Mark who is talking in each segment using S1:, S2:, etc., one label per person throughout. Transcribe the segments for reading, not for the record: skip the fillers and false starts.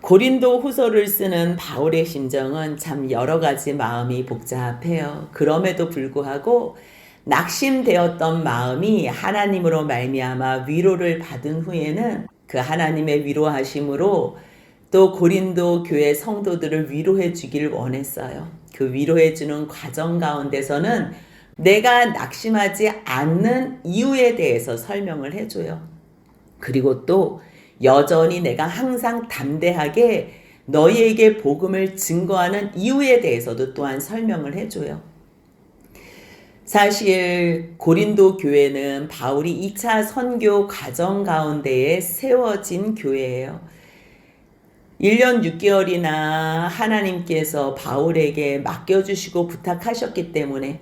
S1: 고린도 후서를 쓰는 바울의 심정은 참 여러 가지 마음이 복잡해요. 그럼에도 불구하고 낙심되었던 마음이 하나님으로 말미암아 위로를 받은 후에는 그 하나님의 위로하심으로 또 고린도 교회 성도들을 위로해 주길 원했어요. 그 위로해 주는 과정 가운데서는 내가 낙심하지 않는 이유에 대해서 설명을 해줘요. 그리고 또 여전히 내가 항상 담대하게 너희에게 복음을 증거하는 이유에 대해서도 또한 설명을 해줘요. 사실 고린도 교회는 바울이 2차 선교 과정 가운데에 세워진 교회예요. 1년 6개월이나 하나님께서 바울에게 맡겨주시고 부탁하셨기 때문에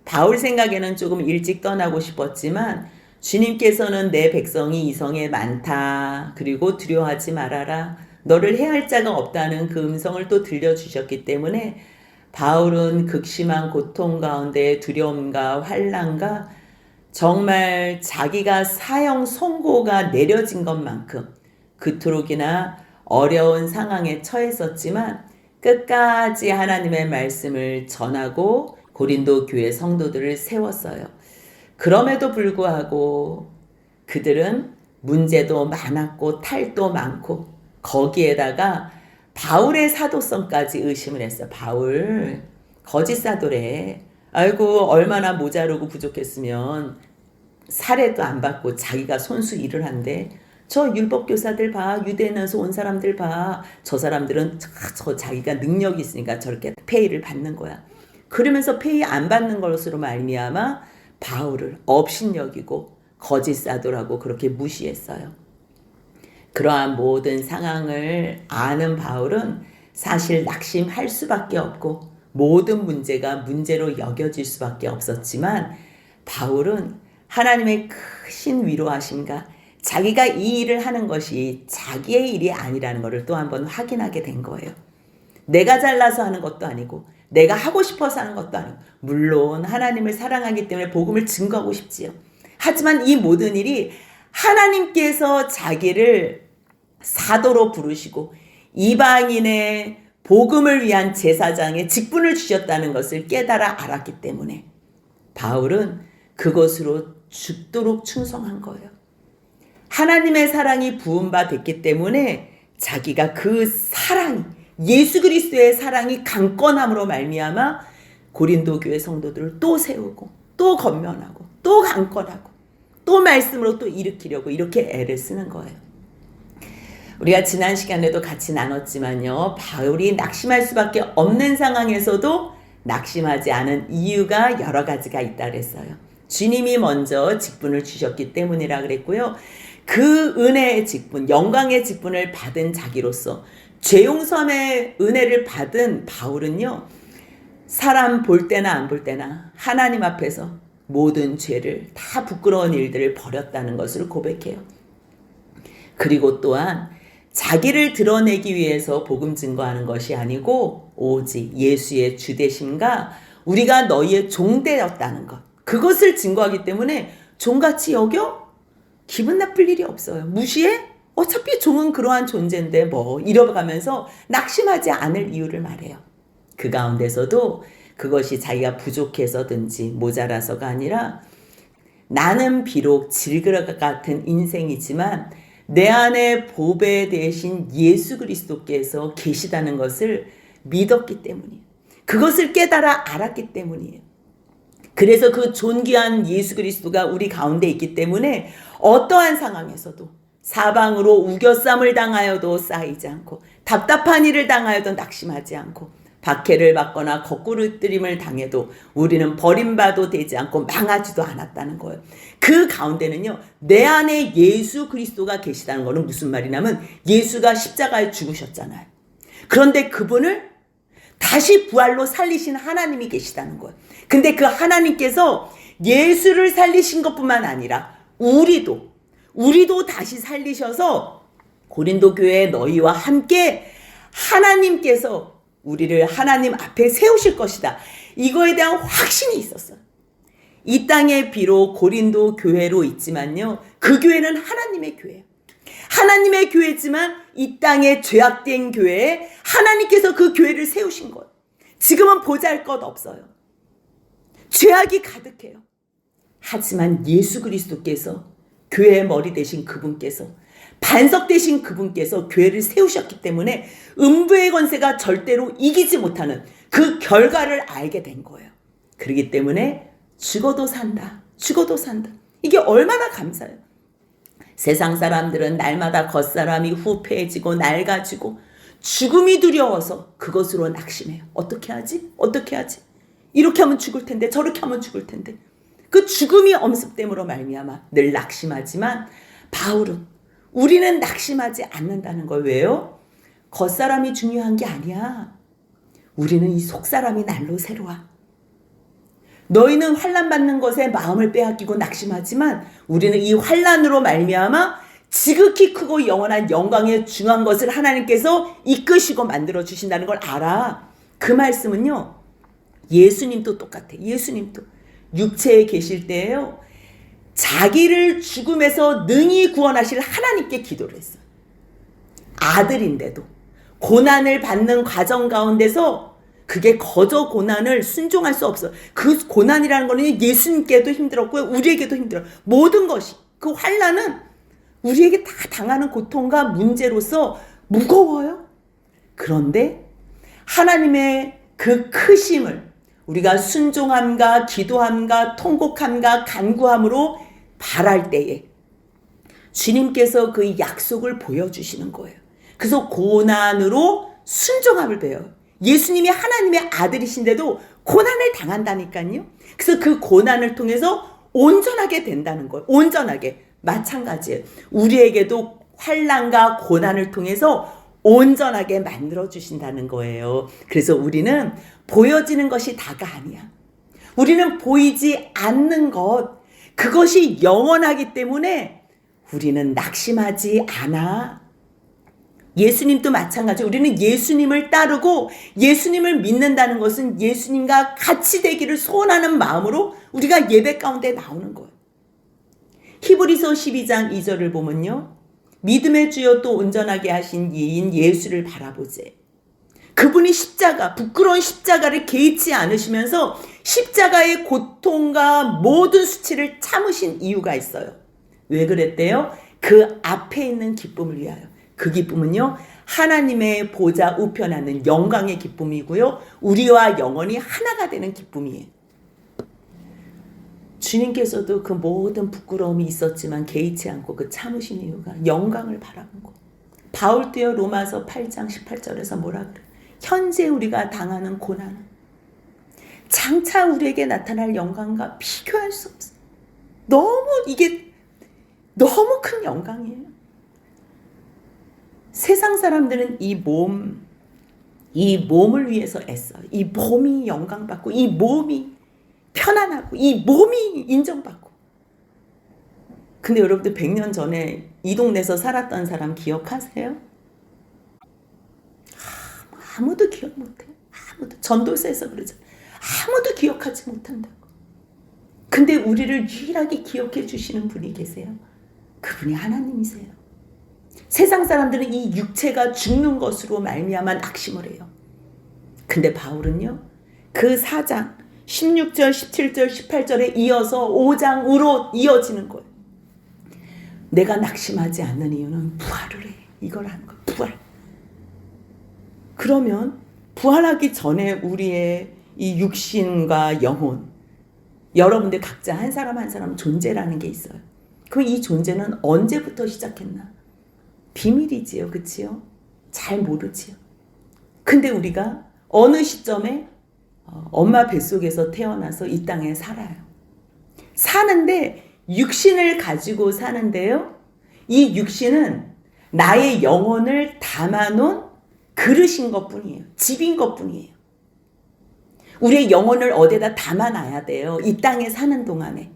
S1: 바울 생각에는 조금 일찍 떠나고 싶었지만 주님께서는 내 백성이 이성에 많다. 그리고 두려워하지 말아라. 너를 해할 자가 없다는 그 음성을 또 들려주셨기 때문에 바울은 극심한 고통 가운데 두려움과 환난과 정말 자기가 사형 선고가 내려진 것만큼 그토록이나 어려운 상황에 처했었지만 끝까지 하나님의 말씀을 전하고 고린도 교회 성도들을 세웠어요. 그럼에도 불구하고 그들은 문제도 많았고 탈도 많고 거기에다가 바울의 사도성까지 의심을 했어. 바울 거짓 사도래. 아이고 얼마나 모자르고 부족했으면 살해도 안 받고 자기가 손수 일을 한대. 저 율법교사들 봐. 유대인에서 온 사람들 봐. 저 사람들은 저 자기가 능력이 있으니까 저렇게 페이를 받는 거야. 그러면서 페이 안 받는 것으로 말미암아 바울을 업신여기고 거짓 사도라고 그렇게 무시했어요. 그러한 모든 상황을 아는 바울은 사실 낙심할 수밖에 없고 모든 문제가 문제로 여겨질 수밖에 없었지만 바울은 하나님의 크신 위로하심과 자기가 이 일을 하는 것이 자기의 일이 아니라는 것을 또 한 번 확인하게 된 거예요. 내가 잘나서 하는 것도 아니고 내가 하고 싶어서 하는 것도 아니고 물론 하나님을 사랑하기 때문에 복음을 증거하고 싶지요. 하지만 이 모든 일이 하나님께서 자기를 사도로 부르시고 이방인의 복음을 위한 제사장의 직분을 주셨다는 것을 깨달아 알았기 때문에 바울은 그것으로 죽도록 충성한 거예요. 하나님의 사랑이 부음바 됐기 때문에 자기가 그 사랑이 예수 그리스도의 사랑이 강건함으로 말미암아 고린도 교회 성도들을 또 세우고 또 건면하고 또 강건하고 또 말씀으로 또 일으키려고 이렇게 애를 쓰는 거예요. 우리가 지난 시간에도 같이 나눴지만요. 바울이 낙심할 수밖에 없는 상황에서도 낙심하지 않은 이유가 여러 가지가 있다 그랬어요. 주님이 먼저 직분을 주셨기 때문이라 그랬고요. 그 은혜의 직분, 영광의 직분을 받은 자기로서 죄용섬의 은혜를 받은 바울은요. 사람 볼 때나 안 볼 때나 하나님 앞에서 모든 죄를 다 부끄러운 일들을 버렸다는 것을 고백해요. 그리고 또한 자기를 드러내기 위해서 복음 증거하는 것이 아니고 오직 예수의 주되심과 우리가 너희의 종되었다는 것. 그것을 증거하기 때문에 종같이 여겨? 기분 나쁠 일이 없어요. 무시해? 어차피 종은 그러한 존재인데 뭐 이러가면서 낙심하지 않을 이유를 말해요. 그 가운데서도 그것이 자기가 부족해서든지 모자라서가 아니라 나는 비록 질그릇 같은 인생이지만 내 안에 보배 되신 예수 그리스도께서 계시다는 것을 믿었기 때문이에요. 그것을 깨달아 알았기 때문이에요. 그래서 그 존귀한 예수 그리스도가 우리 가운데 있기 때문에 어떠한 상황에서도 사방으로 우겨쌈을 당하여도 쌓이지 않고 답답한 일을 당하여도 낙심하지 않고 박해를 받거나 거꾸로뜨림을 당해도 우리는 버림받아도 되지 않고 망하지도 않았다는 거예요. 그 가운데는요. 내 안에 예수 그리스도가 계시다는 거는 무슨 말이냐면 예수가 십자가에 죽으셨잖아요. 그런데 그분을 다시 부활로 살리신 하나님이 계시다는 거예요. 근데 그 하나님께서 예수를 살리신 것뿐만 아니라 우리도 다시 살리셔서 고린도 교회 너희와 함께 하나님께서 우리를 하나님 앞에 세우실 것이다. 이거에 대한 확신이 있었어요. 이 땅에 비록 고린도 교회로 있지만요. 그 교회는 하나님의 교회예요. 하나님의 교회지만 이 땅에 죄악된 교회에 하나님께서 그 교회를 세우신 거예요. 지금은 보잘것 없어요. 죄악이 가득해요. 하지만 예수 그리스도께서 교회의 머리 되신 그분께서 반석 되신 그분께서 교회를 세우셨기 때문에 음부의 권세가 절대로 이기지 못하는 그 결과를 알게 된 거예요. 그렇기 때문에 죽어도 산다. 죽어도 산다. 이게 얼마나 감사해요. 세상 사람들은 날마다 겉사람이 후패해지고 낡아지고 죽음이 두려워서 그것으로 낙심해요. 어떻게 하지? 어떻게 하지? 이렇게 하면 죽을 텐데 저렇게 하면 죽을 텐데 그 죽음이 엄습됨으로 말미암아 늘 낙심하지만 바울은 우리는 낙심하지 않는다는 걸 왜요? 겉사람이 중요한 게 아니야. 우리는 이 속사람이 날로 새로워. 너희는 환난 받는 것에 마음을 빼앗기고 낙심하지만 우리는 이 환난으로 말미암아 지극히 크고 영원한 영광에 중한 것을 하나님께서 이끄시고 만들어 주신다는 걸 알아. 그 말씀은요. 예수님도 똑같아. 예수님도 육체에 계실 때에요. 자기를 죽음에서 능히 구원하실 하나님께 기도를 했어요. 아들인데도 고난을 받는 과정 가운데서 그게 거저 고난을 순종할 수 없어. 그 고난이라는 거는 예수님께도 힘들었고요. 우리에게도 힘들어요. 모든 것이 그 환난은 우리에게 다 당하는 고통과 문제로서 무거워요. 그런데 하나님의 그 크심을 우리가 순종함과 기도함과 통곡함과 간구함으로 바랄 때에 주님께서 그 약속을 보여주시는 거예요. 그래서 고난으로 순종함을 배워요. 예수님이 하나님의 아들이신데도 고난을 당한다니까요. 그래서 그 고난을 통해서 온전하게 된다는 거예요. 온전하게. 마찬가지예요. 우리에게도 환난과 고난을 통해서 온전하게 만들어주신다는 거예요. 그래서 우리는 보여지는 것이 다가 아니야. 우리는 보이지 않는 것, 그것이 영원하기 때문에 우리는 낙심하지 않아. 예수님도 마찬가지. 우리는 예수님을 따르고 예수님을 믿는다는 것은 예수님과 같이 되기를 소원하는 마음으로 우리가 예배 가운데 나오는 거예요. 히브리서 12장 2절을 보면요. 믿음의 주여 또 온전하게 하신 이인 예수를 바라보세. 그분이 십자가, 부끄러운 십자가를 개의치 않으시면서 십자가의 고통과 모든 수치를 참으신 이유가 있어요. 왜 그랬대요? 그 앞에 있는 기쁨을 위하여. 그 기쁨은요. 하나님의 보좌 우편하는 영광의 기쁨이고요. 우리와 영원히 하나가 되는 기쁨이에요. 주님께서도 그 모든 부끄러움이 있었지만 개의치 않고 그 참으신 이유가 영광을 바라본 거. 바울도요. 로마서 8장 18절에서 뭐라 그래? 현재 우리가 당하는 고난은 장차 우리에게 나타날 영광과 비교할 수 없어요. 이게 너무 큰 영광이에요. 세상 사람들은 이 몸을 위해서 애써요. 이 몸이 영광받고, 이 몸이 편안하고, 이 몸이 인정받고. 근데 여러분들 100년 전에 이 동네에서 살았던 사람 기억하세요? 아무도 기억 못해요. 아무도. 전도서에서 그러잖아요. 아무도 기억하지 못한다고. 근데 우리를 유일하게 기억해 주시는 분이 계세요. 그분이 하나님이세요. 세상 사람들은 이 육체가 죽는 것으로 말미암아 낙심을 해요. 근데 바울은요. 그 4장 16절, 17절, 18절에 이어서 5장으로 이어지는 거예요. 내가 낙심하지 않는 이유는 부활을 해. 이걸 하는 거예요. 부활. 그러면 부활하기 전에 우리의 이 육신과 영혼, 여러분들 각자 한 사람 한 사람 존재라는 게 있어요. 그럼 이 존재는 언제부터 시작했나? 비밀이지요. 그치요? 잘 모르지요. 근데 우리가 어느 시점에 엄마 뱃속에서 태어나서 이 땅에 살아요. 사는데 육신을 가지고 사는데요. 이 육신은 나의 영혼을 담아놓은 그릇인 것뿐이에요. 집인 것뿐이에요. 우리의 영혼을 어디에다 담아놔야 돼요. 이 땅에 사는 동안에.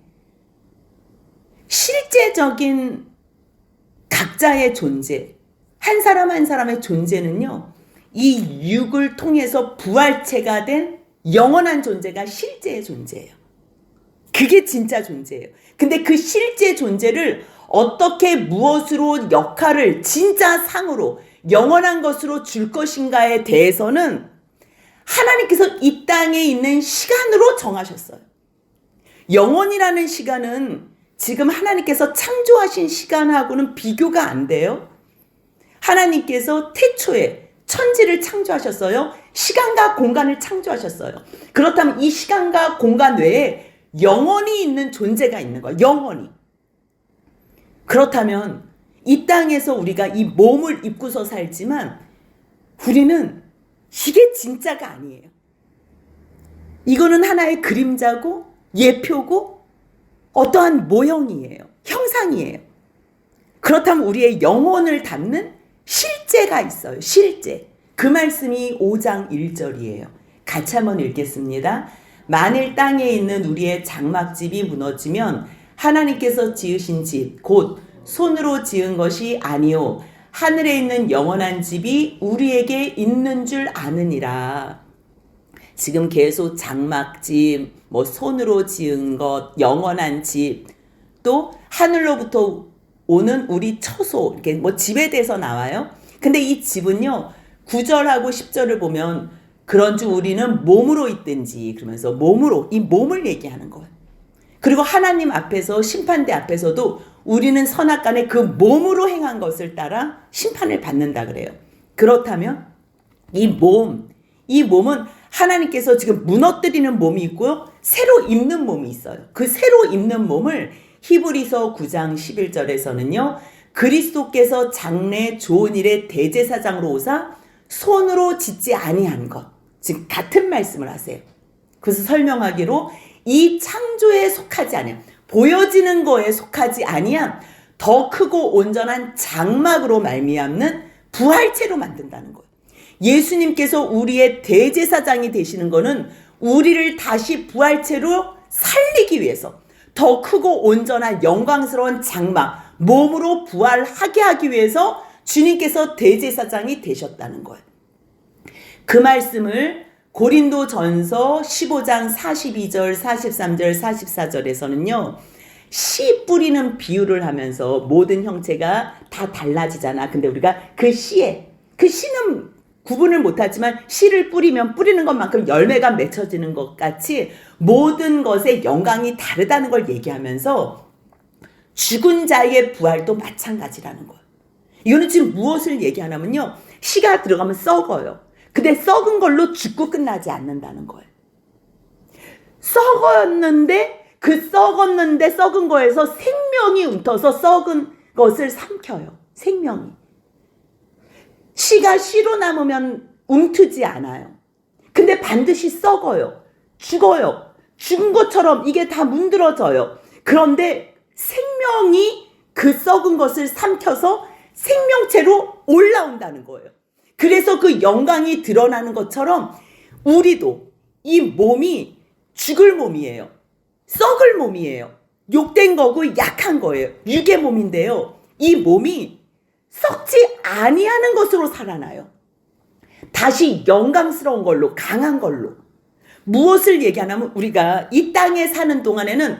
S1: 실제적인 각자의 존재, 한 사람 한 사람의 존재는요. 이 육을 통해서 부활체가 된 영원한 존재가 실제의 존재예요. 그게 진짜 존재예요. 근데 그 실제 존재를 어떻게 무엇으로 역할을 진짜 상으로 영원한 것으로 줄 것인가에 대해서는 하나님께서 이 땅에 있는 시간으로 정하셨어요. 영원이라는 시간은 지금 하나님께서 창조하신 시간하고는 비교가 안 돼요. 하나님께서 태초에 천지를 창조하셨어요. 시간과 공간을 창조하셨어요. 그렇다면 이 시간과 공간 외에 영원히 있는 존재가 있는 거예요. 영원히. 그렇다면 이 땅에서 우리가 이 몸을 입고서 살지만 우리는 이게 진짜가 아니에요. 이거는 하나의 그림자고 예표고 어떠한 모형이에요. 형상이에요. 그렇다면 우리의 영혼을 담는 실제가 있어요. 실제. 그 말씀이 5장 1절이에요. 같이 한번 읽겠습니다. 만일 땅에 있는 우리의 장막집이 무너지면 하나님께서 지으신 집, 곧 손으로 지은 것이 아니요 하늘에 있는 영원한 집이 우리에게 있는 줄 아느니라. 지금 계속 장막집, 손으로 지은 것, 영원한 집, 또 하늘로부터 오는 우리 처소, 이렇게 집에 대해서 나와요. 근데 이 집은요, 9절하고 10절을 보면 그런즉 우리는 몸으로 있든지 그러면서 몸으로, 이 몸을 얘기하는 거예요. 그리고 하나님 앞에서 심판대 앞에서도 우리는 선악간에 그 몸으로 행한 것을 따라 심판을 받는다 그래요. 그렇다면 이 몸은 하나님께서 지금 무너뜨리는 몸이 있고요. 새로 입는 몸이 있어요. 그 새로 입는 몸을 히브리서 9장 11절에서는요. 그리스도께서 장래 좋은 일의 대제사장으로 오사 손으로 짓지 아니한 것. 즉 같은 말씀을 하세요. 그래서 설명하기로 이 창조에 속하지 아니함. 보여지는 거에 속하지 아니함. 더 크고 온전한 장막으로 말미암는 부활체로 만든다는 거예요. 예수님께서 우리의 대제사장이 되시는 거는 우리를 다시 부활체로 살리기 위해서 더 크고 온전한 영광스러운 장막, 몸으로 부활하게 하기 위해서 주님께서 대제사장이 되셨다는 거예요. 그 말씀을 고린도전서 15장 42절, 43절, 44절에서는요. 씨 뿌리는 비유를 하면서 모든 형체가 다 달라지잖아. 근데 우리가 그 씨는 구분을 못하지만 씨를 뿌리면 뿌리는 것만큼 열매가 맺혀지는 것 같이 모든 것의 영광이 다르다는 걸 얘기하면서 죽은 자의 부활도 마찬가지라는 거예요. 이거는 지금 무엇을 얘기하냐면요. 씨가 들어가면 썩어요. 근데 썩은 걸로 죽고 끝나지 않는다는 거예요. 썩었는데 썩은 거에서 생명이 움터서 썩은 것을 삼켜요. 생명이. 씨가 씨로 남으면 움트지 않아요. 근데 반드시 썩어요. 죽어요. 죽은 것처럼 이게 다 문드러져요. 그런데 생명이 그 썩은 것을 삼켜서 생명체로 올라온다는 거예요. 그래서 그 영광이 드러나는 것처럼 우리도 이 몸이 죽을 몸이에요. 썩을 몸이에요. 욕된 거고 약한 거예요. 육의 몸인데요. 이 몸이 썩지 아니하는 것으로 살아나요. 다시 영광스러운 걸로, 강한 걸로. 무엇을 얘기하냐면 우리가 이 땅에 사는 동안에는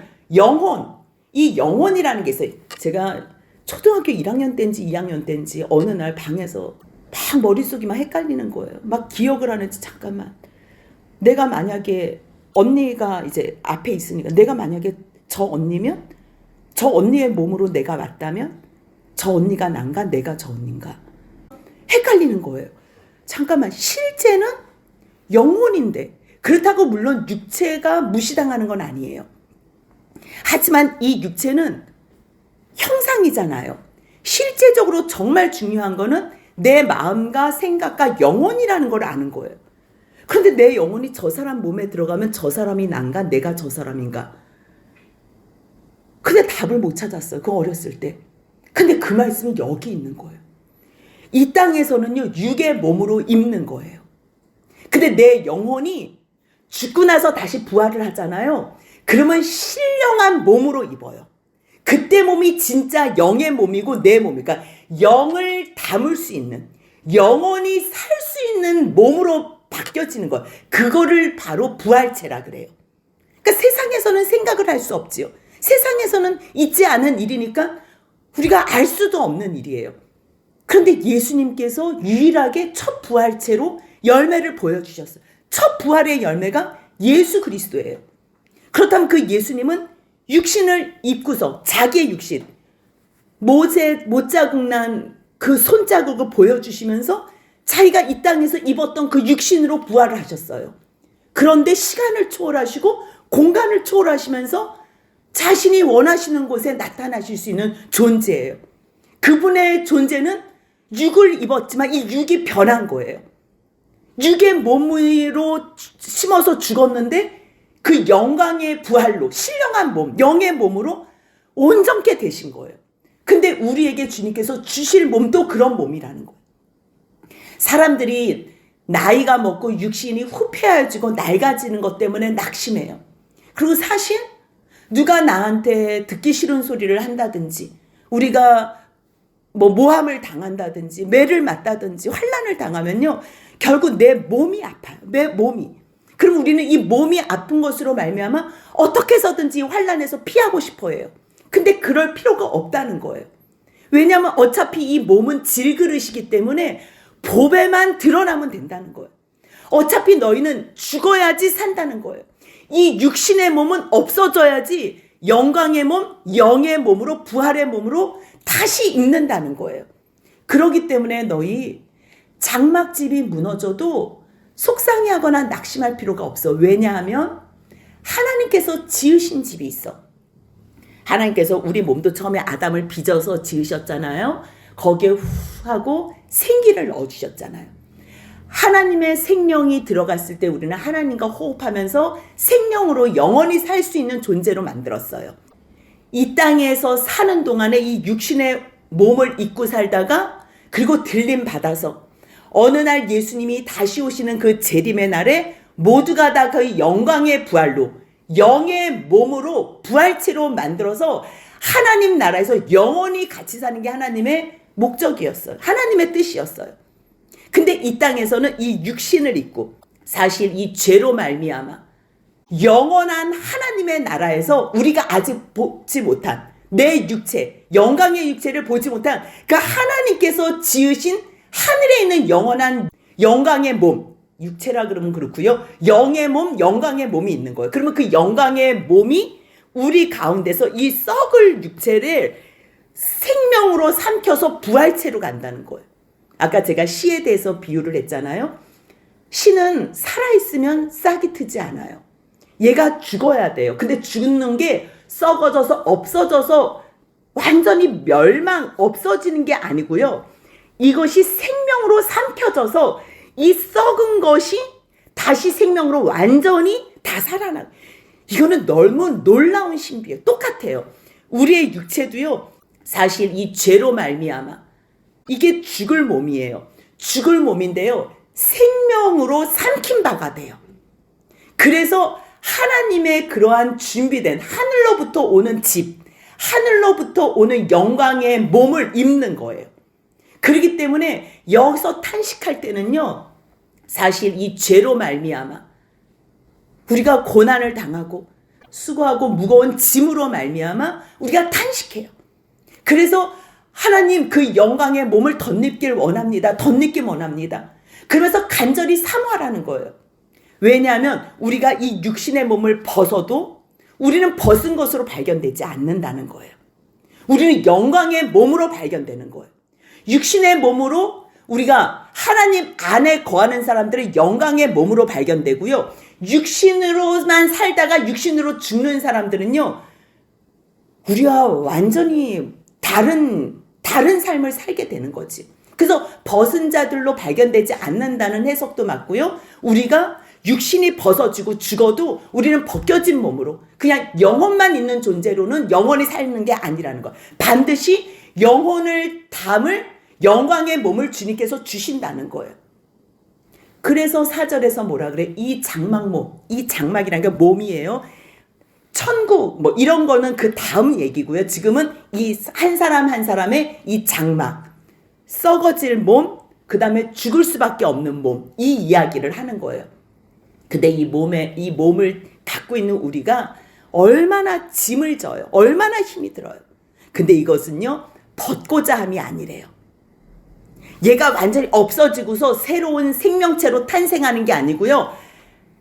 S1: 이 영혼이라는 게 있어요. 제가 초등학교 1학년 때인지 2학년 때인지 어느 날 방에서 막 머릿속이 막 헷갈리는 거예요. 막 기억을 하는지 잠깐만. 내가 만약에 언니가 이제 앞에 있으니까 내가 만약에 저 언니면 저 언니의 몸으로 내가 왔다면 저 언니가 난가 내가 저 언니인가 헷갈리는 거예요. 잠깐만 실제는 영혼인데 그렇다고 물론 육체가 무시당하는 건 아니에요. 하지만 이 육체는 형상이잖아요. 실제적으로 정말 중요한 거는 내 마음과 생각과 영혼이라는 걸 아는 거예요. 그런데 내 영혼이 저 사람 몸에 들어가면 저 사람이 난가 내가 저 사람인가. 근데 답을 못 찾았어요. 그 어렸을 때. 근데 그 말씀이 여기 있는 거예요. 이 땅에서는요. 육의 몸으로 입는 거예요. 근데 내 영혼이 죽고 나서 다시 부활을 하잖아요. 그러면 신령한 몸으로 입어요. 그때 몸이 진짜 영의 몸이고 내 몸이니까 영을 담을 수 있는 영혼이 살 수 있는 몸으로 바뀌어지는 거예요. 그거를 바로 부활체라 그래요. 그러니까 세상에서는 생각을 할 수 없지요. 세상에서는 있지 않은 일이니까 우리가 알 수도 없는 일이에요. 그런데 예수님께서 유일하게 첫 부활체로 열매를 보여주셨어요. 첫 부활의 열매가 예수 그리스도예요. 그렇다면 그 예수님은 육신을 입고서 자기의 육신, 못자국 난 그 손자국을 보여주시면서 자기가 이 땅에서 입었던 그 육신으로 부활을 하셨어요. 그런데 시간을 초월하시고 공간을 초월하시면서 자신이 원하시는 곳에 나타나실 수 있는 존재예요. 그분의 존재는 육을 입었지만 이 육이 변한 거예요. 육의 몸으로 심어서 죽었는데 그 영광의 부활로 신령한 몸, 영의 몸으로 온전케 되신 거예요. 근데 우리에게 주님께서 주실 몸도 그런 몸이라는 거예요. 사람들이 나이가 먹고 육신이 후패해지고 낡아지는 것 때문에 낙심해요. 그리고 사실 누가 나한테 듣기 싫은 소리를 한다든지 우리가 모함을 당한다든지 매를 맞다든지 환난을 당하면요, 결국 내 몸이 아파요. 내 몸이. 그럼 우리는 이 몸이 아픈 것으로 말미암아 어떻게 해서든지 환난에서 피하고 싶어 해요. 근데 그럴 필요가 없다는 거예요. 왜냐하면 어차피 이 몸은 질그릇이기 때문에 보배만 드러나면 된다는 거예요. 어차피 너희는 죽어야지 산다는 거예요. 이 육신의 몸은 없어져야지 영광의 몸, 영의 몸으로, 부활의 몸으로 다시 입는다는 거예요. 그렇기 때문에 너희 장막집이 무너져도 속상해하거나 낙심할 필요가 없어. 왜냐하면 하나님께서 지으신 집이 있어. 하나님께서 우리 몸도 처음에 아담을 빚어서 지으셨잖아요. 거기에 후 하고 생기를 넣어주셨잖아요. 하나님의 생명이 들어갔을 때 우리는 하나님과 호흡하면서 생명으로 영원히 살 수 있는 존재로 만들었어요. 이 땅에서 사는 동안에 이 육신의 몸을 입고 살다가 그리고 들림 받아서 어느 날 예수님이 다시 오시는 그 재림의 날에 모두가 다 그 영광의 부활로 영의 몸으로 부활체로 만들어서 하나님 나라에서 영원히 같이 사는 게 하나님의 목적이었어요. 하나님의 뜻이었어요. 근데 이 땅에서는 이 육신을 입고 사실 이 죄로 말미암아 영원한 하나님의 나라에서 우리가 아직 보지 못한 내 육체, 영광의 육체를 보지 못한 그 하나님께서 지으신 하늘에 있는 영원한 영광의 몸, 육체라 그러면 그렇고요. 영의 몸, 영광의 몸이 있는 거예요. 그러면 그 영광의 몸이 우리 가운데서 이 썩을 육체를 생명으로 삼켜서 부활체로 간다는 거예요. 아까 제가 시에 대해서 비유를 했잖아요. 시는 살아있으면 싹이 트지 않아요. 얘가 죽어야 돼요. 근데 죽는 게 썩어져서 없어져서 완전히 없어지는 게 아니고요. 이것이 생명으로 삼켜져서 이 썩은 것이 다시 생명으로 완전히 다 살아나요. 이거는 너무 놀라운 신비예요. 똑같아요. 우리의 육체도요, 사실 이 죄로 말미암아 이게 죽을 몸이에요. 죽을 몸인데요, 생명으로 삼킨 바가 돼요. 그래서 하나님의 그러한 준비된 하늘로부터 오는 집, 하늘로부터 오는 영광의 몸을 입는 거예요. 그렇기 때문에 여기서 탄식할 때는요, 사실 이 죄로 말미암아 우리가 고난을 당하고 수고하고 무거운 짐으로 말미암아 우리가 탄식해요. 그래서 하나님 그 영광의 몸을 덧입길 원합니다. 덧입길 원합니다. 그러면서 간절히 사모하라는 거예요. 왜냐하면 우리가 이 육신의 몸을 벗어도 우리는 벗은 것으로 발견되지 않는다는 거예요. 우리는 영광의 몸으로 발견되는 거예요. 육신의 몸으로 우리가 하나님 안에 거하는 사람들은 영광의 몸으로 발견되고요. 육신으로만 살다가 육신으로 죽는 사람들은요, 우리와 완전히 다른 삶을 살게 되는 거지. 그래서 벗은 자들로 발견되지 않는다는 해석도 맞고요. 우리가 육신이 벗어지고 죽어도 우리는 벗겨진 몸으로 그냥 영혼만 있는 존재로는 영원히 사는 게 아니라는 거. 반드시 영혼을 담을 영광의 몸을 주님께서 주신다는 거예요. 그래서 4절에서 뭐라 그래? 이 장막몸, 이 장막이라는 게 몸이에요. 천국 이런 거는 그 다음 얘기고요. 지금은 이 한 사람 한 사람의 이 장막, 썩어질 몸, 그 다음에 죽을 수밖에 없는 몸, 이 이야기를 하는 거예요. 근데 이 몸을 갖고 있는 우리가 얼마나 짐을 져요. 얼마나 힘이 들어요. 근데 이것은요, 벗고자 함이 아니래요. 얘가 완전히 없어지고서 새로운 생명체로 탄생하는 게 아니고요.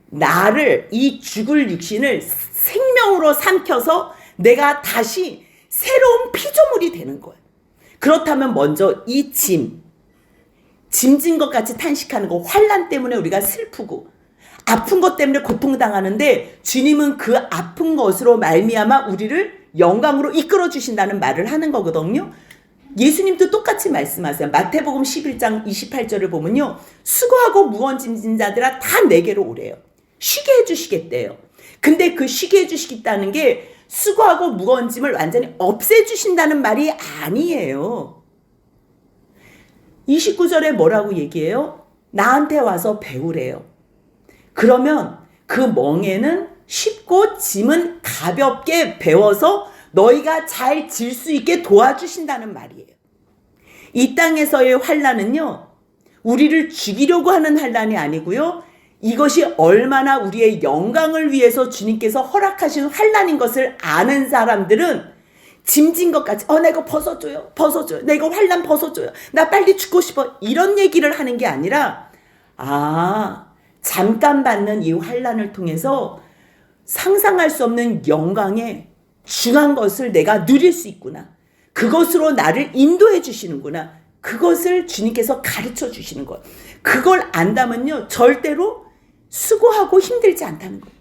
S1: 나를, 이 죽을 육신을 생명으로 삼켜서 내가 다시 새로운 피조물이 되는 거예요. 그렇다면 먼저 이 짐진 것 같이 탄식하는 거, 환난 때문에 우리가 슬프고 아픈 것 때문에 고통당하는데 주님은 그 아픈 것으로 말미암아 우리를 영광으로 이끌어 주신다는 말을 하는 거거든요. 예수님도 똑같이 말씀하세요. 마태복음 11장 28절을 보면요. 수고하고 무거운 짐진 자들아 다 내게로 오래요. 쉬게 해주시겠대요. 근데 그 쉬게 해주시겠다는 게 수고하고 무거운 짐을 완전히 없애주신다는 말이 아니에요. 29절에 뭐라고 얘기해요? 나한테 와서 배우래요. 그러면 그 멍에는 쉽고 짐은 가볍게 배워서 너희가 잘 질 수 있게 도와주신다는 말이에요. 이 땅에서의 환난은요, 우리를 죽이려고 하는 환난이 아니고요, 이것이 얼마나 우리의 영광을 위해서 주님께서 허락하신 환난인 것을 아는 사람들은 짐진 것 같이 나 이거 벗어줘요. 나 이거 환난 벗어줘요. 나 빨리 죽고 싶어. 이런 얘기를 하는 게 아니라 잠깐 받는 이 환난을 통해서 상상할 수 없는 영광의 중한 것을 내가 누릴 수 있구나. 그것으로 나를 인도해 주시는구나. 그것을 주님께서 가르쳐 주시는 거예요. 그걸 안다면요, 절대로 수고하고 힘들지 않다는 거예요.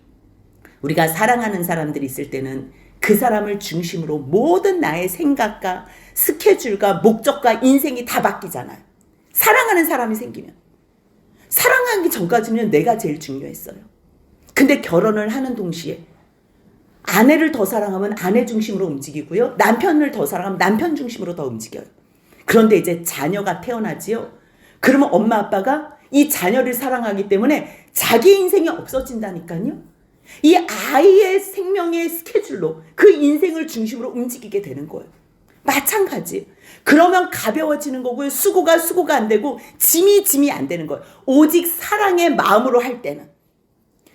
S1: 우리가 사랑하는 사람들이 있을 때는 그 사람을 중심으로 모든 나의 생각과 스케줄과 목적과 인생이 다 바뀌잖아요. 사랑하는 사람이 생기면. 사랑하기 전까지는 내가 제일 중요했어요. 근데 결혼을 하는 동시에 아내를 더 사랑하면 아내 중심으로 움직이고요. 남편을 더 사랑하면 남편 중심으로 더 움직여요. 그런데 이제 자녀가 태어나지요. 그러면 엄마 아빠가 이 자녀를 사랑하기 때문에 자기 인생이 없어진다니까요. 이 아이의 생명의 스케줄로 그 인생을 중심으로 움직이게 되는 거예요. 마찬가지. 그러면 가벼워지는 거고요. 수고가 안 되고 짐이 안 되는 거예요. 오직 사랑의 마음으로 할 때는.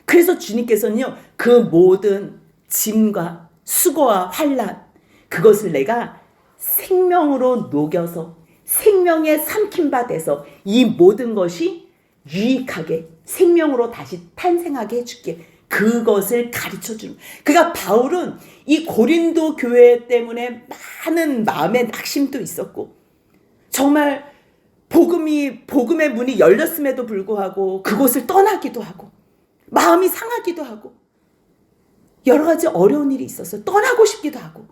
S1: 그래서 주님께서는요, 그 모든 짐과 수고와 환난, 그것을 내가 생명으로 녹여서 생명에 삼킨 바 돼서 이 모든 것이 유익하게 생명으로 다시 탄생하게 해줄게. 그것을 가르쳐주는. 그러니까 바울은 이 고린도 교회 때문에 많은 마음의 낙심도 있었고, 정말 복음의 문이 열렸음에도 불구하고 그곳을 떠나기도 하고 마음이 상하기도 하고 여러 가지 어려운 일이 있었어요. 떠나고 싶기도 하고.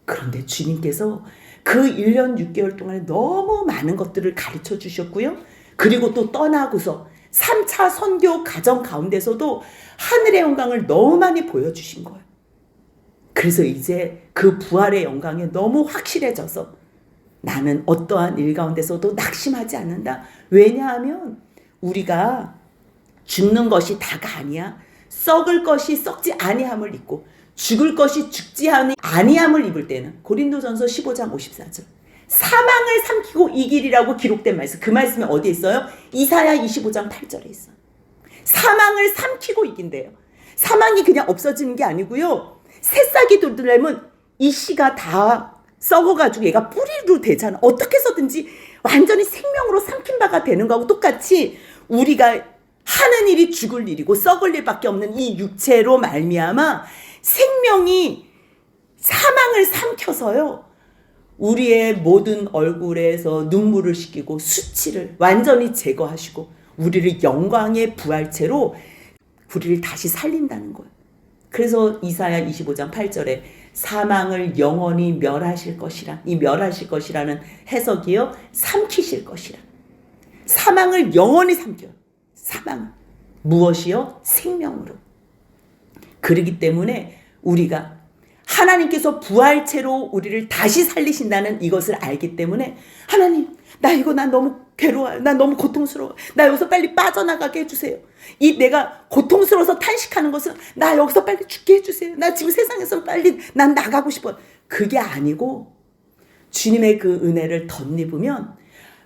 S1: 그런데 주님께서 그 1년 6개월 동안에 너무 많은 것들을 가르쳐 주셨고요. 그리고 또 떠나고서 3차 선교 과정 가운데서도 하늘의 영광을 너무 많이 보여주신 거예요. 그래서 이제 그 부활의 영광에 너무 확실해져서 나는 어떠한 일 가운데서도 낙심하지 않는다. 왜냐하면 우리가 죽는 것이 다가 아니야. 썩을 것이 썩지 아니함을 입고 죽을 것이 죽지 아니함을 입을 때는 고린도전서 15장 54절 사망을 삼키고 이기리라고 기록된 말씀. 그 말씀이 어디에 있어요? 이사야 25장 8절에 있어요. 사망을 삼키고 이긴대요. 사망이 그냥 없어지는 게 아니고요. 새싹이 돋으려면 이 씨가 다 썩어가지고 얘가 뿌리로 되잖아. 어떻게 해서든지 완전히 생명으로 삼킨 바가 되는 거하고 똑같이 우리가 하는 일이 죽을 일이고 썩을 일밖에 없는 이 육체로 말미암아 생명이 사망을 삼켜서요. 우리의 모든 얼굴에서 눈물을 씻기고 수치를 완전히 제거하시고 우리를 영광의 부활체로 우리를 다시 살린다는 거예요. 그래서 이사야 25장 8절에 사망을 영원히 멸하실 것이라. 이 멸하실 것이라는 해석이요. 삼키실 것이라. 사망을 영원히 삼켜요. 사망은 무엇이요? 생명으로. 그렇기 때문에 우리가 하나님께서 부활체로 우리를 다시 살리신다는 이것을 알기 때문에 하나님, 나 너무 괴로워요. 나 너무 고통스러워. 나 여기서 빨리 빠져나가게 해주세요. 이 내가 고통스러워서 탄식하는 것은 나 여기서 빨리 죽게 해주세요. 나 지금 세상에서 빨리 난 나가고 싶어요. 그게 아니고 주님의 그 은혜를 덧입으면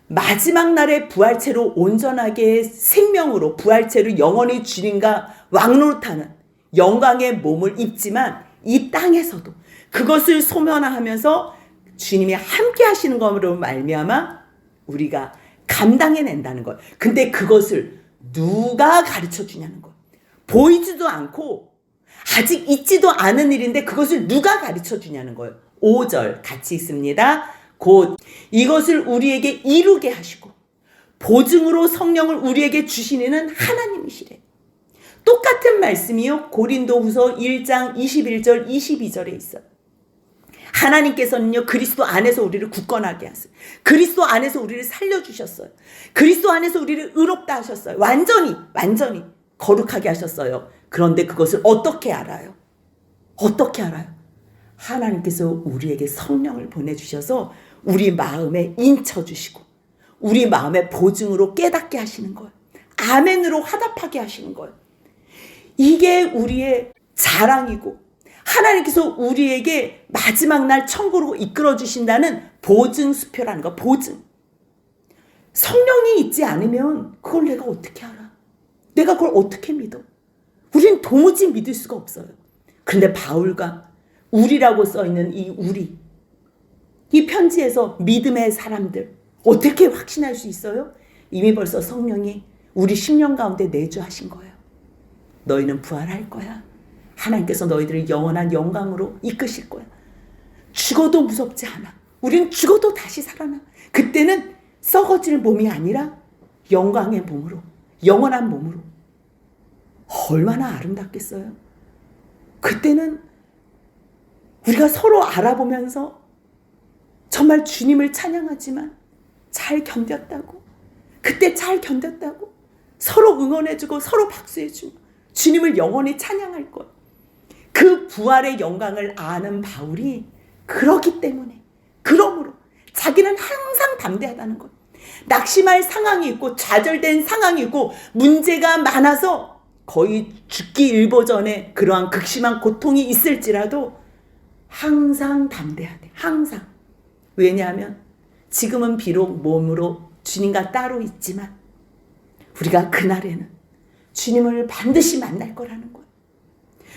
S1: 마지막 날에 부활체로 온전하게 생명으로 부활체로 영원히 주님과 왕노릇하는 영광의 몸을 입지만 이 땅에서도 그것을 소멸하면서 주님이 함께 하시는 것으로 말미암아 우리가 감당해낸다는 거예요. 근데 그것을 누가 가르쳐 주냐는 거예요. 보이지도 않고 아직 있지도 않은 일인데 그것을 누가 가르쳐 주냐는 거예요. 5절 같이 있습니다. 곧 이것을 우리에게 이루게 하시고 보증으로 성령을 우리에게 주시는 하나님이시래. 똑같은 말씀이요. 고린도후서 1장 21절 22절에 있어요. 하나님께서는요, 그리스도 안에서 우리를 굳건하게 하세요. 그리스도 안에서 우리를 살려주셨어요. 그리스도 안에서 우리를 의롭다 하셨어요. 완전히 거룩하게 하셨어요. 그런데 그것을 어떻게 알아요? 어떻게 알아요? 하나님께서 우리에게 성령을 보내주셔서 우리 마음에 인쳐주시고 우리 마음의 보증으로 깨닫게 하시는 거예요. 아멘으로 화답하게 하시는 거예요. 이게 우리의 자랑이고 하나님께서 우리에게 마지막 날 천국으로 이끌어 주신다는 보증 수표라는 거. 보증. 성령이 있지 않으면 그걸 내가 어떻게 알아? 내가 그걸 어떻게 믿어? 우리는 도무지 믿을 수가 없어요. 그런데 바울과 우리라고 써있는 이 우리, 이 편지에서 믿음의 사람들 어떻게 확신할 수 있어요? 이미 벌써 성령이 우리 심령 가운데 내주하신 거예요. 너희는 부활할 거야. 하나님께서 너희들을 영원한 영광으로 이끄실 거야. 죽어도 무섭지 않아. 우리는 죽어도 다시 살아나. 그때는 썩어질 몸이 아니라 영광의 몸으로, 영원한 몸으로. 얼마나 아름답겠어요. 그때는 우리가 서로 알아보면서 정말 주님을 찬양하지만 잘 견뎠다고, 그때 잘 견뎠다고 서로 응원해주고 서로 박수해주고 주님을 영원히 찬양할 것. 그 부활의 영광을 아는 바울이 그러기 때문에, 그러므로 자기는 항상 담대하다는 것. 낙심할 상황이 있고 좌절된 상황이 있고 문제가 많아서 거의 죽기 일보 전에 그러한 극심한 고통이 있을지라도 항상 담대하대. 항상. 왜냐하면 지금은 비록 몸으로 주님과 따로 있지만 우리가 그날에는 주님을 반드시 만날 거라는 거예요.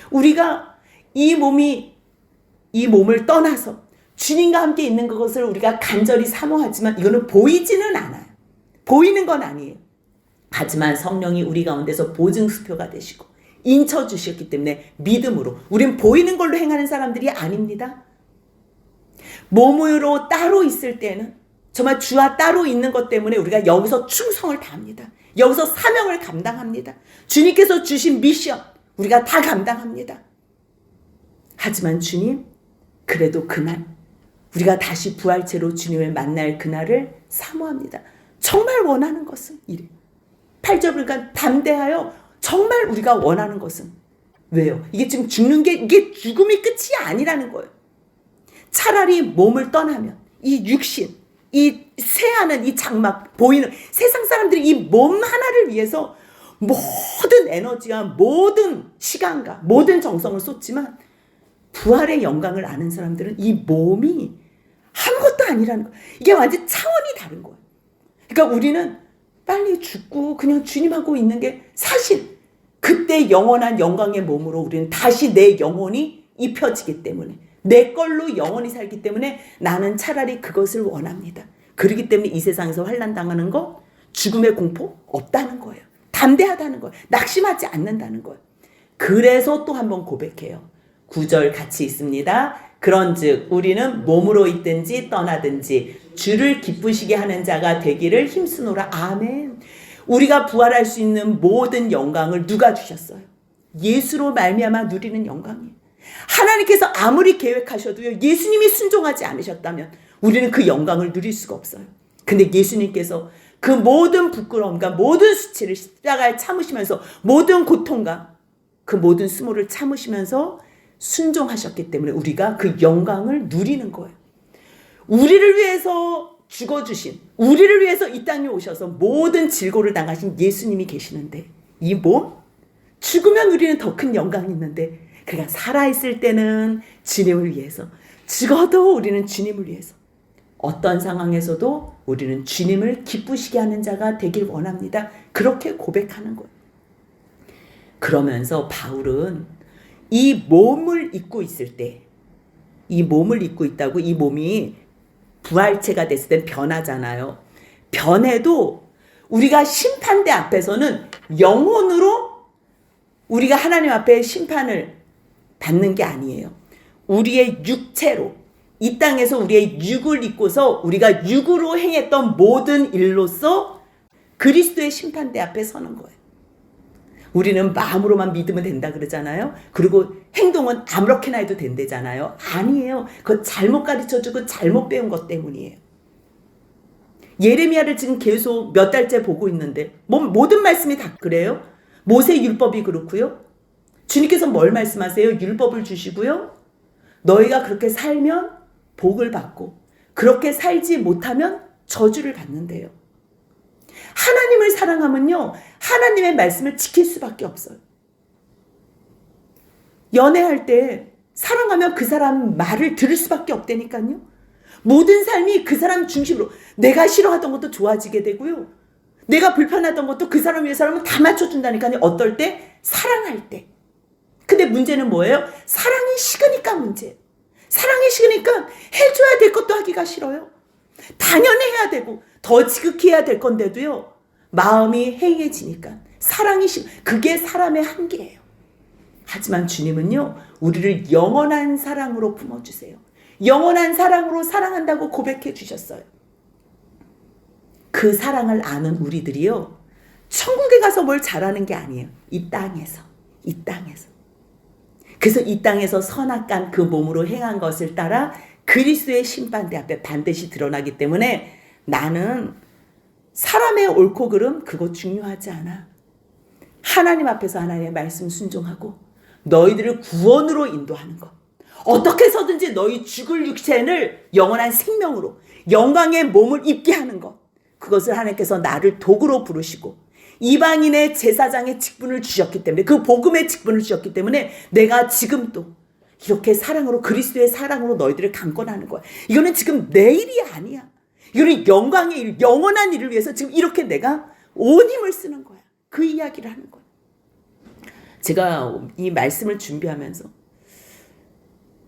S1: 우리가 이 몸을 떠나서 주님과 함께 있는 것을 우리가 간절히 사모하지만 이거는 보이지는 않아요. 보이는 건 아니에요. 하지만 성령이 우리 가운데서 보증수표가 되시고 인쳐주셨기 때문에 믿음으로, 우린 보이는 걸로 행하는 사람들이 아닙니다. 몸으로 따로 있을 때는 정말 주와 따로 있는 것 때문에 우리가 여기서 충성을 다합니다. 여기서 사명을 감당합니다. 주님께서 주신 미션 우리가 다 감당합니다. 하지만 주님, 그래도 그날 우리가 다시 부활체로 주님을 만날 그날을 사모합니다. 정말 원하는 것은 이래. 8절 그러니까 담대하여 정말 우리가 원하는 것은 왜요? 이게 지금 죽는 게 이게 죽음이 끝이 아니라는 거예요. 차라리 몸을 떠나면 이 육신, 이 새하는 이 장막 보이는 세상 사람들이 이 몸 하나를 위해서 모든 에너지와 모든 시간과 모든 정성을 쏟지만 부활의 영광을 아는 사람들은 이 몸이 아무것도 아니라는 거예요. 이게 완전 차원이 다른 거예요. 그러니까 우리는 빨리 죽고 그냥 주님하고 있는 게 사실 그때 영원한 영광의 몸으로 우리는 다시 내 영혼이 입혀지기 때문에 내 걸로 영원히 살기 때문에 나는 차라리 그것을 원합니다. 그렇기 때문에 이 세상에서 환난당하는 거 죽음의 공포 없다는 거예요. 담대하다는 거예요. 낙심하지 않는다는 거예요. 그래서 또 한번 고백해요. 9절 같이 있습니다. 그런즉 우리는 몸으로 있든지 떠나든지 주를 기쁘시게 하는 자가 되기를 힘쓰노라. 아멘. 우리가 부활할 수 있는 모든 영광을 누가 주셨어요? 예수로 말미암아 누리는 영광이에요. 하나님께서 아무리 계획하셔도요, 예수님이 순종하지 않으셨다면 우리는 그 영광을 누릴 수가 없어요. 근데 예수님께서 그 모든 부끄러움과 모든 수치를 십자가에 참으시면서 모든 고통과 그 모든 수모를 참으시면서 순종하셨기 때문에 우리가 그 영광을 누리는 거예요. 우리를 위해서 죽어주신, 우리를 위해서 이 땅에 오셔서 모든 질고를 당하신 예수님이 계시는데 이 몸? 죽으면 우리는 더 큰 영광이 있는데 그러니까 살아있을 때는 주님을 위해서, 죽어도 우리는 주님을 위해서, 어떤 상황에서도 우리는 주님을 기쁘시게 하는 자가 되길 원합니다. 그렇게 고백하는 거예요. 그러면서 바울은 이 몸을 입고 있을 때, 이 몸을 입고 있다고 이 몸이 부활체가 됐을 땐 변하잖아요. 변해도 우리가 심판대 앞에서는 영혼으로 우리가 하나님 앞에 심판을 받는 게 아니에요. 우리의 육체로, 이 땅에서 우리의 육을 입고서 우리가 육으로 행했던 모든 일로서 그리스도의 심판대 앞에 서는 거예요. 우리는 마음으로만 믿으면 된다 그러잖아요. 그리고 행동은 아무렇게나 해도 된대잖아요. 아니에요. 그거 잘못 가르쳐주고 잘못 배운 것 때문이에요. 예레미야를 지금 계속 몇 달째 보고 있는데 모든 말씀이 다 그래요? 모세 율법이 그렇고요. 주님께서 뭘 말씀하세요? 율법을 주시고요. 너희가 그렇게 살면 복을 받고 그렇게 살지 못하면 저주를 받는데요. 하나님을 사랑하면요, 하나님의 말씀을 지킬 수밖에 없어요. 연애할 때 사랑하면 그 사람 말을 들을 수밖에 없다니까요. 모든 삶이 그 사람 중심으로, 내가 싫어하던 것도 좋아지게 되고요, 내가 불편하던 것도 그 사람 위해서라면 다 맞춰준다니까요. 어떨 때? 사랑할 때. 근데 문제는 뭐예요? 사랑이 식으니까 문제예요. 사랑이 식으니까 해줘야 될 것도 하기가 싫어요. 당연해야 되고 더 지극히 해야 될 건데도요, 마음이 해이해지니까 사랑이 그게 사람의 한계예요. 하지만 주님은요, 우리를 영원한 사랑으로 품어주세요. 영원한 사랑으로 사랑한다고 고백해 주셨어요. 그 사랑을 아는 우리들이요, 천국에 가서 뭘 잘하는 게 아니에요. 이 땅에서. 그래서 이 땅에서 선악간 그 몸으로 행한 것을 따라 그리스도의 심판대 앞에 반드시 드러나기 때문에 나는 사람의 옳고 그름 그거 중요하지 않아. 하나님 앞에서 하나님의 말씀 순종하고 너희들을 구원으로 인도하는 것. 어떻게 해서든지 너희 죽을 육체를 영원한 생명으로 영광의 몸을 입게 하는 것. 그것을 하나님께서 나를 도구로 부르시고 이방인의 제사장의 직분을 주셨기 때문에, 그 복음의 직분을 주셨기 때문에 내가 지금 또 이렇게 사랑으로, 그리스도의 사랑으로 너희들을 강권하는 거야. 이거는 지금 내 일이 아니야. 이거는 영광의 일, 영원한 일을 위해서 지금 이렇게 내가 온 힘을 쓰는 거야. 그 이야기를 하는 거야. 제가 이 말씀을 준비하면서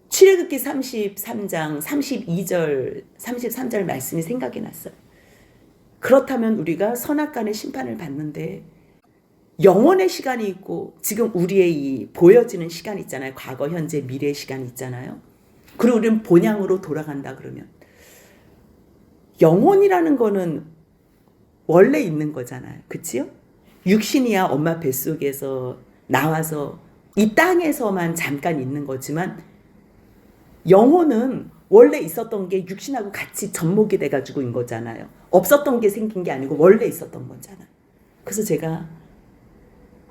S1: 출애굽기 33장 32절 33절 말씀이 생각이 났어요. 그렇다면 우리가 선악간의 심판을 받는데 영원의 시간이 있고 지금 우리의 이 보여지는 시간이 있잖아요. 과거, 현재, 미래의 시간이 있잖아요. 그리고 우리는 본향으로 돌아간다 그러면 영혼이라는 거는 원래 있는 거잖아요. 그치요? 육신이야 엄마 뱃속에서 나와서 이 땅에서만 잠깐 있는 거지만 영혼은 원래 있었던 게 육신하고 같이 접목이 돼가지고 인 거잖아요. 없었던 게 생긴 게 아니고 원래 있었던 거잖아요. 그래서 제가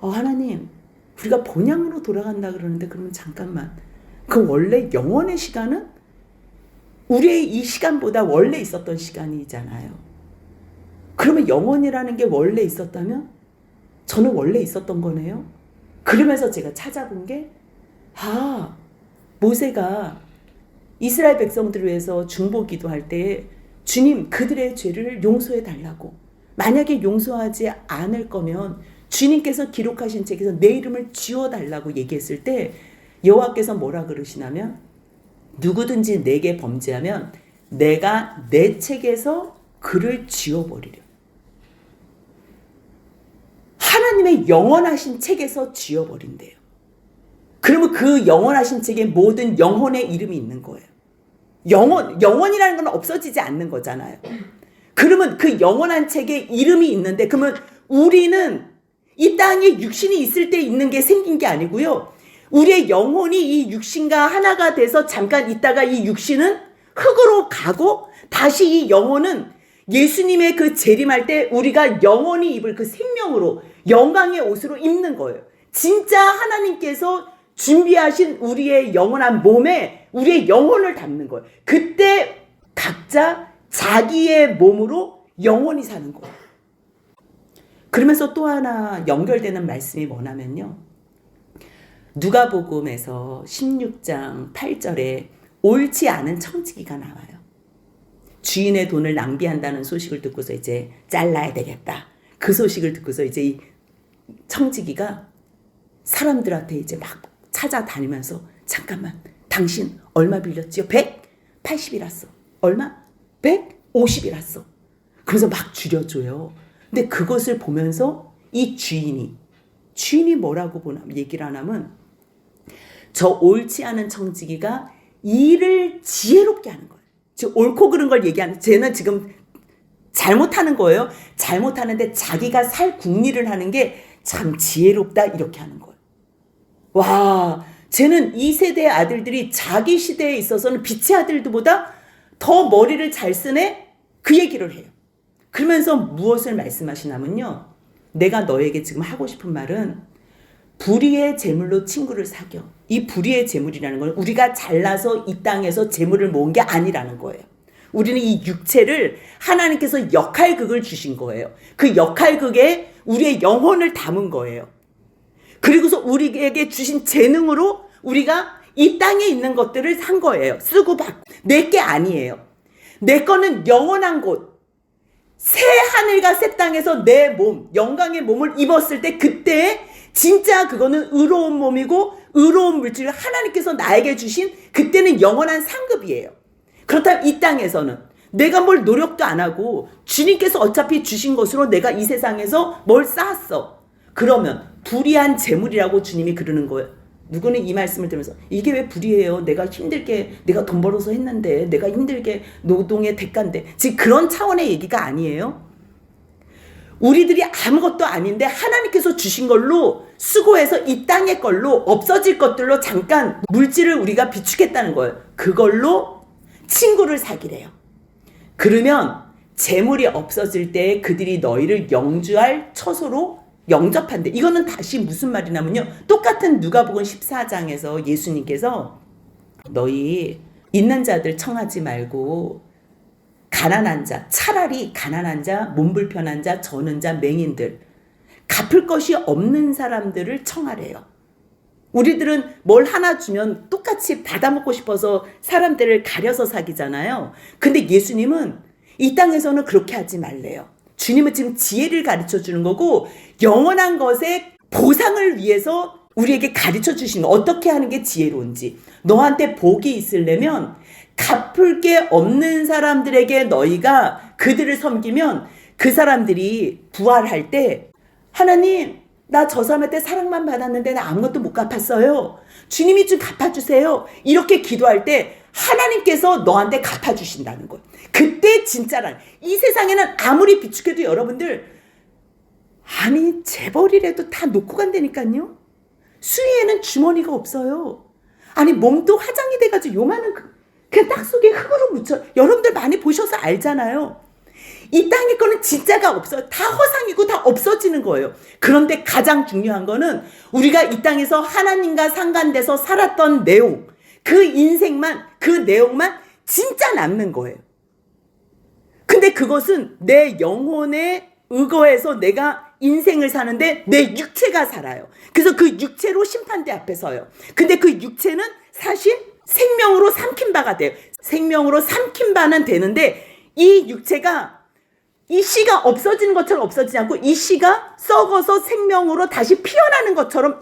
S1: 하나님, 우리가 본향으로 돌아간다 그러는데 그러면 잠깐만, 그 원래 영원의 시간은 우리의 이 시간보다 원래 있었던 시간이잖아요. 그러면 영원이라는 게 원래 있었다면 저는 원래 있었던 거네요. 그러면서 제가 찾아본 게 모세가 이스라엘 백성들을 위해서 중보기도 할 때 주님, 그들의 죄를 용서해 달라고, 만약에 용서하지 않을 거면 주님께서 기록하신 책에서 내 이름을 지워달라고 얘기했을 때 여호와께서 뭐라 그러시냐면, 누구든지 내게 범죄하면 내가 내 책에서 그를 지워버리려. 하나님의 영원하신 책에서 지워버린대요. 그러면 그 영원하신 책에 모든 영혼의 이름이 있는 거예요. 영원이라는 건 없어지지 않는 거잖아요. 그러면 그 영원한 책에 이름이 있는데, 그러면 우리는 이 땅에 육신이 있을 때 있는 게 생긴 게 아니고요, 우리의 영혼이 이 육신과 하나가 돼서 잠깐 있다가 이 육신은 흙으로 가고 다시 이 영혼은 예수님의 그 재림할 때 우리가 영원히 입을 그 생명으로 영광의 옷으로 입는 거예요. 진짜 하나님께서 준비하신 우리의 영원한 몸에 우리의 영혼을 담는 거예요. 그때 각자 자기의 몸으로 영원히 사는 거예요. 그러면서 또 하나 연결되는 말씀이 뭐냐면요, 누가복음에서 16장 8절에 옳지 않은 청지기가 나와요. 주인의 돈을 낭비한다는 소식을 듣고서 이제 잘라야 되겠다. 그 소식을 듣고서 이제 이 청지기가 사람들한테 이제 막 찾아다니면서, 잠깐만, 당신 얼마 빌렸지요? 180이랐어. 얼마? 150이랐어. 그래서 막 줄여줘요. 근데 그것을 보면서 이 주인이 뭐라고 얘기를 하냐면, 저 옳지 않은 청지기가 일을 지혜롭게 하는 거예요. 즉 옳고 그른 걸 얘기하는, 쟤는 지금 잘못하는 거예요. 잘못하는데 자기가 살 궁리를 하는 게 참 지혜롭다, 이렇게 하는 거예요. 와, 쟤는 이 세대의 아들들이 자기 시대에 있어서는 빛의 아들들보다 더 머리를 잘 쓰네? 그 얘기를 해요. 그러면서 무엇을 말씀하시냐면요, 내가 너에게 지금 하고 싶은 말은 불의의 재물로 친구를 사겨. 이 불의의 재물이라는 건 우리가 잘나서 이 땅에서 재물을 모은 게 아니라는 거예요. 우리는 이 육체를 하나님께서 역할극을 주신 거예요. 그 역할극에 우리의 영혼을 담은 거예요. 그리고서 우리에게 주신 재능으로 우리가 이 땅에 있는 것들을 산 거예요. 쓰고 받고. 내 게 아니에요. 내 거는 영원한 곳, 새 하늘과 새 땅에서 내 몸, 영광의 몸을 입었을 때, 그때 진짜 그거는 의로운 몸이고 의로운 물질을 하나님께서 나에게 주신, 그때는 영원한 상급이에요. 그렇다면 이 땅에서는 내가 뭘 노력도 안 하고 주님께서 어차피 주신 것으로 내가 이 세상에서 뭘 쌓았어. 그러면 불의한 재물이라고 주님이 그러는 거예요. 누구는 이 말씀을 들으면서 이게 왜 불의해요? 내가 힘들게, 내가 돈 벌어서 했는데, 내가 힘들게 노동의 대가인데. 지금 그런 차원의 얘기가 아니에요. 우리들이 아무것도 아닌데 하나님께서 주신 걸로 수고해서 이 땅의 걸로 없어질 것들로 잠깐 물질을 우리가 비추겠다는 거예요. 그걸로 친구를 사귀래요. 그러면 재물이 없어질 때 그들이 너희를 영주할 처소로 영접한대. 이거는 다시 무슨 말이냐면요, 똑같은 누가복음 14장에서 예수님께서 너희 있는 자들 청하지 말고 가난한 자, 차라리 가난한 자, 몸 불편한 자, 저는 자, 맹인들, 갚을 것이 없는 사람들을 청하래요. 우리들은 뭘 하나 주면 똑같이 받아먹고 싶어서 사람들을 가려서 사귀잖아요. 근데 예수님은 이 땅에서는 그렇게 하지 말래요. 주님은 지금 지혜를 가르쳐 주는 거고, 영원한 것의 보상을 위해서 우리에게 가르쳐 주시는, 어떻게 하는 게 지혜로운지. 너한테 복이 있으려면 갚을 게 없는 사람들에게 너희가 그들을 섬기면 그 사람들이 부활할 때, 하나님, 나 저 사람한테 사랑만 받았는데 나 아무것도 못 갚았어요. 주님이 좀 갚아주세요. 이렇게 기도할 때 하나님께서 너한테 갚아주신다는 거예요. 그때 진짜란, 이 세상에는 아무리 비축해도 여러분들, 아니 재벌이라도 다 놓고 간다니까요. 수위에는 주머니가 없어요. 아니 몸도 화장이 돼가지고 요만한 그냥 땅 속에 흙으로 묻혀. 여러분들 많이 보셔서 알잖아요. 이 땅의 거는 진짜가 없어요. 다 허상이고 다 없어지는 거예요. 그런데 가장 중요한 거는 우리가 이 땅에서 하나님과 상관돼서 살았던 내용, 그 인생만, 그 내용만 진짜 남는 거예요. 근데 그것은 내 영혼에 의거해서 내가 인생을 사는데 내 육체가 살아요. 그래서 그 육체로 심판대 앞에 서요. 근데 그 육체는 사실 생명으로 삼킨 바가 돼요. 생명으로 삼킨 바는 되는데, 이 육체가, 이 씨가 없어지는 것처럼 없어지지 않고 이 씨가 썩어서 생명으로 다시 피어나는 것처럼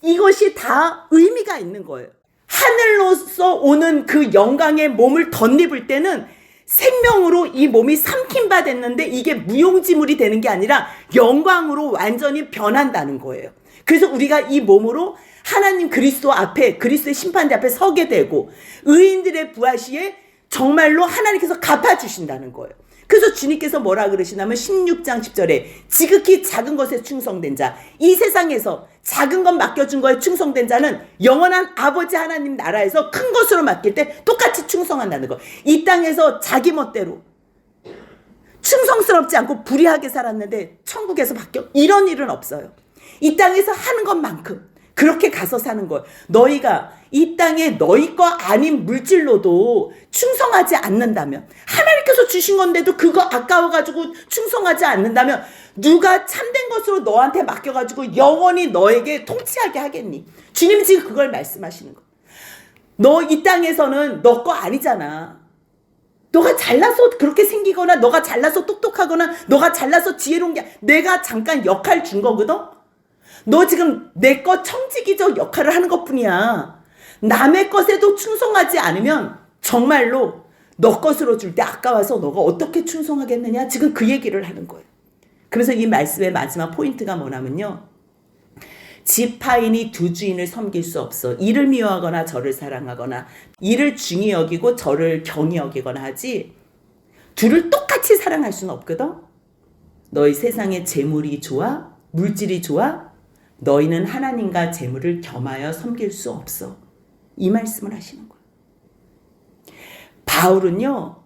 S1: 이것이 다 의미가 있는 거예요. 하늘로서 오는 그 영광의 몸을 덧입을 때는 생명으로 이 몸이 삼킨 바 됐는데 이게 무용지물이 되는 게 아니라 영광으로 완전히 변한다는 거예요. 그래서 우리가 이 몸으로 하나님 그리스도 앞에, 그리스도의 심판대 앞에 서게 되고, 의인들의 부활 시에 정말로 하나님께서 갚아주신다는 거예요. 그래서 주님께서 뭐라 그러시냐면 16장 10절에 지극히 작은 것에 충성된 자, 이 세상에서 작은 것 맡겨준 거에 충성된 자는 영원한 아버지 하나님 나라에서 큰 것으로 맡길 때 똑같이 충성한다는 거. 이 땅에서 자기 멋대로 충성스럽지 않고 불의하게 살았는데 천국에서 바뀌어, 이런 일은 없어요. 이 땅에서 하는 것만큼 그렇게 가서 사는 거예요. 너희가 이 땅에 너희 거 아닌 물질로도 충성하지 않는다면, 하나님께서 주신 건데도 그거 아까워가지고 충성하지 않는다면 누가 참된 것으로 너한테 맡겨가지고 영원히 너에게 통치하게 하겠니? 주님이 지금 그걸 말씀하시는 거예요. 너 이 땅에서는 너 거 아니잖아. 너가 잘나서 그렇게 생기거나 너가 잘나서 똑똑하거나 너가 잘나서 지혜로운 게, 내가 잠깐 역할 준 거거든? 너 지금 내 거 청지기적 역할을 하는 것뿐이야. 남의 것에도 충성하지 않으면 정말로 너 것으로 줄 때 아까워서 너가 어떻게 충성하겠느냐? 지금 그 얘기를 하는 거예요. 그래서 이 말씀의 마지막 포인트가 뭐냐면요. 지파인이 두 주인을 섬길 수 없어. 이를 미워하거나 저를 사랑하거나 이를 중히 여기고 저를 경히 여기거나 하지 둘을 똑같이 사랑할 수는 없거든. 너희 세상에 재물이 좋아? 물질이 좋아? 너희는 하나님과 재물을 겸하여 섬길 수 없어. 이 말씀을 하시는 거예요. 바울은요.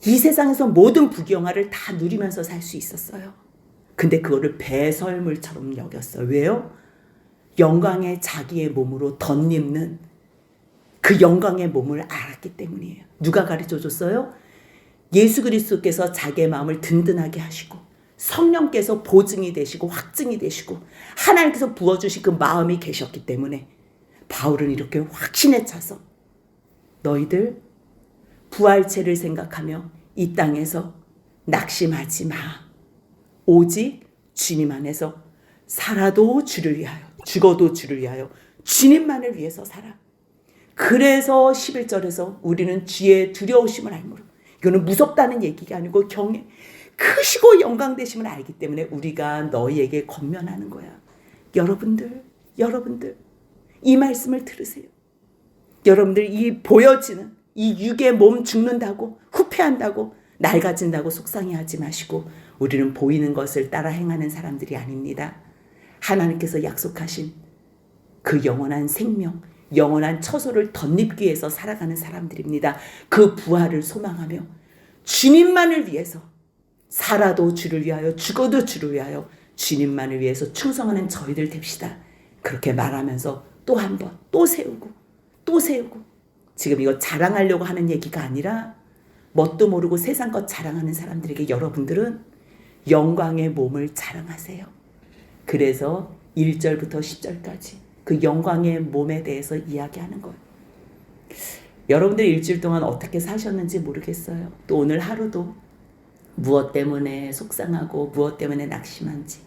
S1: 이 세상에서 모든 부귀영화를 다 누리면서 살 수 있었어요. 근데 그거를 배설물처럼 여겼어요. 왜요? 영광의 자기의 몸으로 덧입는 그 영광의 몸을 알았기 때문이에요. 누가 가르쳐 줬어요? 예수 그리스도께서 자기의 마음을 든든하게 하시고 성령께서 보증이 되시고 확증이 되시고 하나님께서 부어주신 그 마음이 계셨기 때문에 바울은 이렇게 확신에 차서 너희들 부활체를 생각하며 이 땅에서 낙심하지 마. 오직 주님 안에서 살아도 주를 위하여 죽어도 주를 위하여 주님만을 위해서 살아. 그래서 11절에서 우리는 주의 두려우심을 알므로 이거는 무섭다는 얘기가 아니고 경외 크시고 영광되심을 알기 때문에 우리가 너희에게 권면하는 거야. 여러분들 이 말씀을 들으세요. 여러분들 이 보여지는 이 육의 몸 죽는다고 후패한다고 낡아진다고 속상해하지 마시고 우리는 보이는 것을 따라 행하는 사람들이 아닙니다. 하나님께서 약속하신 그 영원한 생명, 영원한 처소를 덧입기 위해서 살아가는 사람들입니다. 그 부활을 소망하며 주님만을 위해서 살아도 주를 위하여 죽어도 주를 위하여 주님만을 위해서 충성하는 저희들 됩시다. 그렇게 말하면서 또 한 번 또 세우고 지금 이거 자랑하려고 하는 얘기가 아니라 뭣도 모르고 세상 것 자랑하는 사람들에게 여러분들은 영광의 몸을 자랑하세요. 그래서 1절부터 10절까지 그 영광의 몸에 대해서 이야기하는 거예요. 여러분들 일주일 동안 어떻게 사셨는지 모르겠어요. 또 오늘 하루도 무엇 때문에 속상하고 무엇 때문에 낙심한지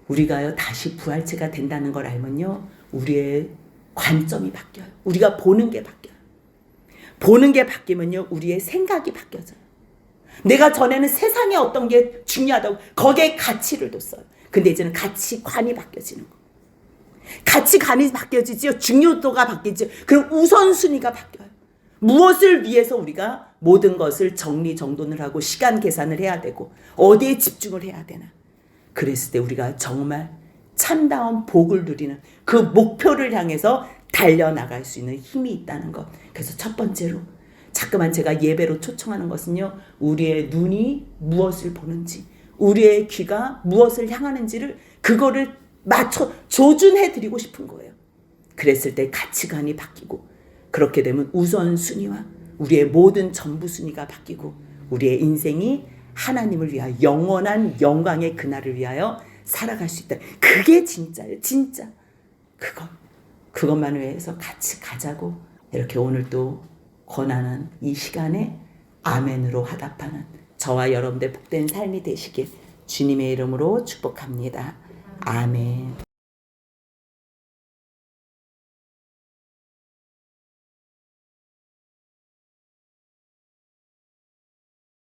S1: 우리가요 다시 부활체가 된다는 걸 알면요 우리의 관점이 바뀌어요. 우리가 보는 게 바뀌어요. 보는 게 바뀌면요 우리의 생각이 바뀌어져요. 내가 전에는 세상에 어떤 게 중요하다고 거기에 가치를 뒀어요. 근데 이제는 가치관이 바뀌어지는 거예요. 가치관이 바뀌어지죠. 중요도가 바뀌죠. 그럼 우선순위가 바뀌어요. 무엇을 위해서 우리가 모든 것을 정리정돈을 하고 시간 계산을 해야 되고 어디에 집중을 해야 되나. 그랬을 때 우리가 정말 참다운 복을 누리는 그 목표를 향해서 달려나갈 수 있는 힘이 있다는 것. 그래서 첫 번째로 자꾸만 제가 예배로 초청하는 것은요. 우리의 눈이 무엇을 보는지 우리의 귀가 무엇을 향하는지를 그거를 맞춰 조준해 드리고 싶은 거예요. 그랬을 때 가치관이 바뀌고 그렇게 되면 우선순위와 우리의 모든 전부순위가 바뀌고 우리의 인생이 하나님을 위하여 영원한 영광의 그날을 위하여 살아갈 수 있다. 그게 진짜예요. 진짜. 그것만을 위해서 같이 가자고 이렇게 오늘 또 권하는 이 시간에 아멘으로 화답하는 저와 여러분들 복된 삶이 되시길 주님의 이름으로 축복합니다. 아멘.